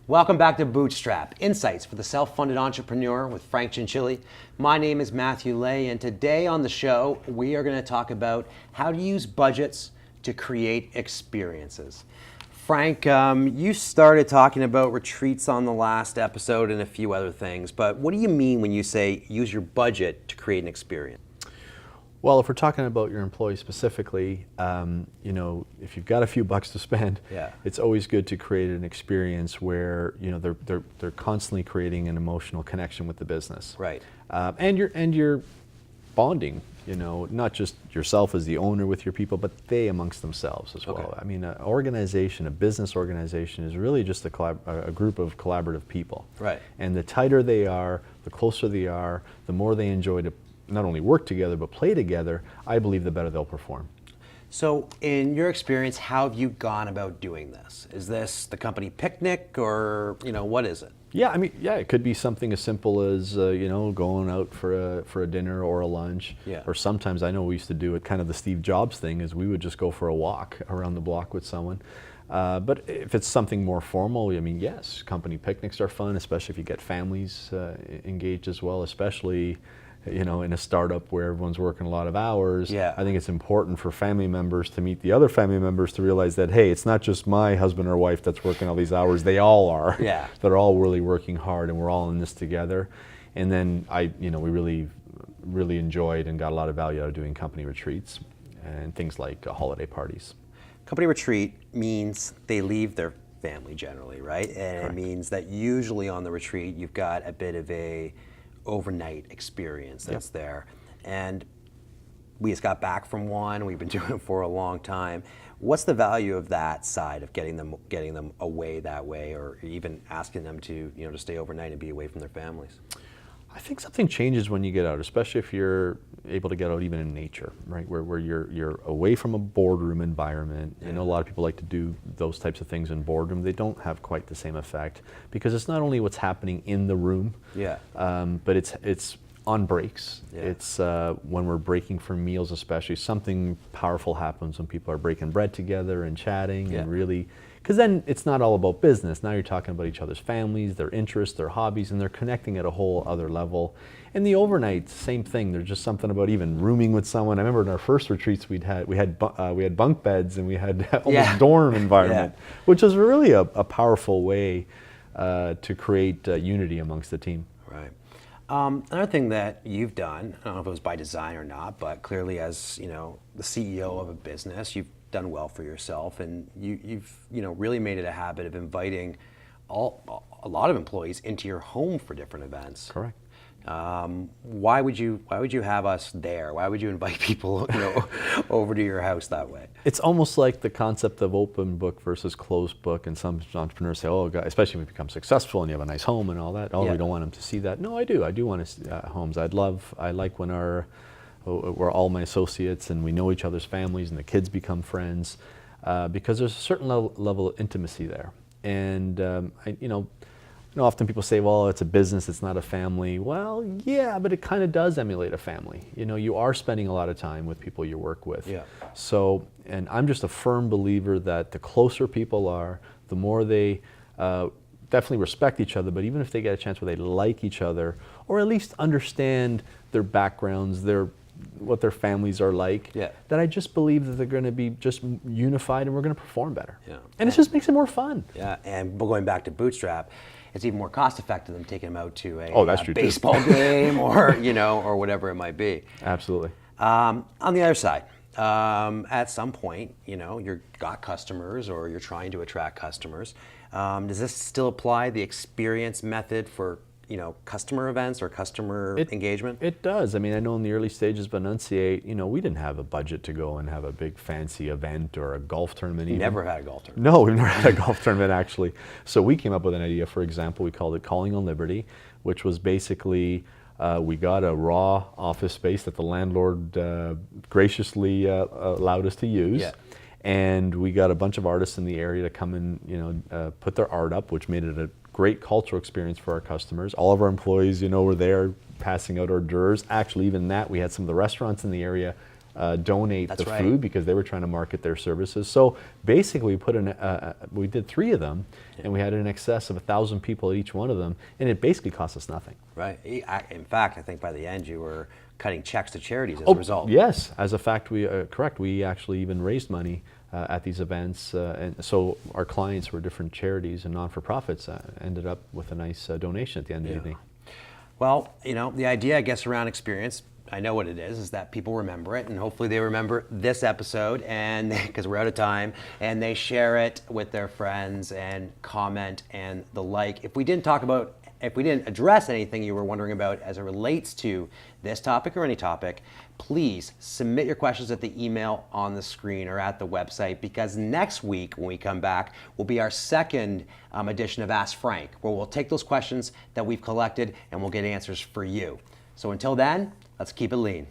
Welcome back to Bootstrap, Insights for the Self-Funded Entrepreneur with Frank Cianciulli. My name is Matthew Lay, and today on the show, we are going to talk about how to use budgets to create experiences. Frank, you started talking about retreats on the last episode and a few other things, but what do you mean when you say use your budget to create an experience? Well, if we're talking about your employees specifically, if you've got a few bucks to spend, it's always good to create an experience where they're constantly creating an emotional connection with the business. Right. And you're bonding, not just yourself as the owner with your people, but they amongst themselves as well. I mean, a business organization is really just a group of collaborative people. Right. And the tighter they are, the closer they are, the more they enjoy to not only work together but play together, I believe the better they'll perform. So in your experience, how have you gone about doing this? Is this the company picnic or, what is it? Yeah, it could be something as simple as, going out for a dinner or a lunch. Yeah. Or sometimes I know we used to do it kind of the Steve Jobs thing is we would just go for a walk around the block with someone. But if it's something more formal, yes, company picnics are fun, especially if you get families engaged as well, especially in a startup where everyone's working a lot of hours. Yeah. I think it's important for family members to meet the other family members to realize that, hey, it's not just my husband or wife that's working all these hours, they all are. Yeah. They're all really working hard and we're all in this together. And then we really enjoyed and got a lot of value out of doing company retreats and things like holiday parties. Company retreat means they leave their family generally, right? And Correct. It means that usually on the retreat you've got a bit of a overnight experience that's there. And we just got back from one, we've been doing it for a long time. What's the value of that side of getting them away that way, or even asking them to to stay overnight and be away from their families? I think something changes when you get out, especially if you're able to get out even in nature, right? Where you're away from a boardroom environment. Yeah. I know a lot of people like to do those types of things in boardroom. They don't have quite the same effect because it's not only what's happening in the room, but it's on breaks. Yeah. It's when we're breaking for meals, especially something powerful happens when people are breaking bread together and chatting and really. Because then it's not all about business. Now you're talking about each other's families, their interests, their hobbies, and they're connecting at a whole other level. And the overnight, same thing. There's just something about even rooming with someone. I remember in our first retreats we had bunk beds and we had almost dorm environment, which is really a powerful way to create unity amongst the team. Right. Another thing that you've done, I don't know if it was by design or not, but clearly as the CEO of a business, you've done well for yourself, and you've really made it a habit of inviting a lot of employees into your home for different events. Correct. Why would you have us there? Why would you invite people over to your house that way? It's almost like the concept of open book versus closed book, and some entrepreneurs say, oh, God, especially when you become successful and you have a nice home and all that, we don't want them to see that. No, I do want to see homes. I like when we're all my associates and we know each other's families and the kids become friends because there's a certain level of intimacy there. And often people say, well, it's a business, it's not a family. Well, yeah, but it kind of does emulate a family. You are spending a lot of time with people you work with. Yeah. So, and I'm just a firm believer that the closer people are, the more they definitely respect each other, but even if they get a chance where they like each other, or at least understand their backgrounds, what their families are like, that I just believe that they're going to be just unified and we're going to perform better. Yeah. And it just makes it more fun. Yeah, and going back to Bootstrap, it's even more cost effective than taking them out to a that's baseball game or or whatever it might be. Absolutely. On the other side, at some point, you've got customers or you're trying to attract customers. Does this still apply the experience method for customer events or customer engagement? It does. I know in the early stages of Enunciate, we didn't have a budget to go and have a big fancy event or a golf tournament. You never had a golf tournament. No, we've never had a golf tournament actually. So we came up with an idea, for example, we called it Calling on Liberty, which was basically we got a raw office space that the landlord graciously allowed us to use. Yeah. And we got a bunch of artists in the area to come and put their art up, which made it a great cultural experience for our customers. All of our employees, were there passing out hors d'oeuvres. Actually, even that, we had some of the restaurants in the area donate That's the right. food because they were trying to market their services. So basically, we did 3 of them, and we had in excess of 1,000 people at each one of them, and it basically cost us nothing. Right. In fact, I think by the end you were cutting checks to charities as a result. Yes, as a fact, correct. We actually even raised money at these events, and so our clients were different charities and non-for-profits. Ended up with a nice donation at the end of the evening. Well, the idea, I guess, around experience, I know what it is that people remember it, and hopefully they remember this episode, and because we're out of time, and they share it with their friends and comment and the like. If we didn't address anything you were wondering about as it relates to this topic or any topic, please submit your questions at the email on the screen or at the website, because next week when we come back will be our second edition of Ask Frank, where we'll take those questions that we've collected and we'll get answers for you. So until then, let's keep it lean.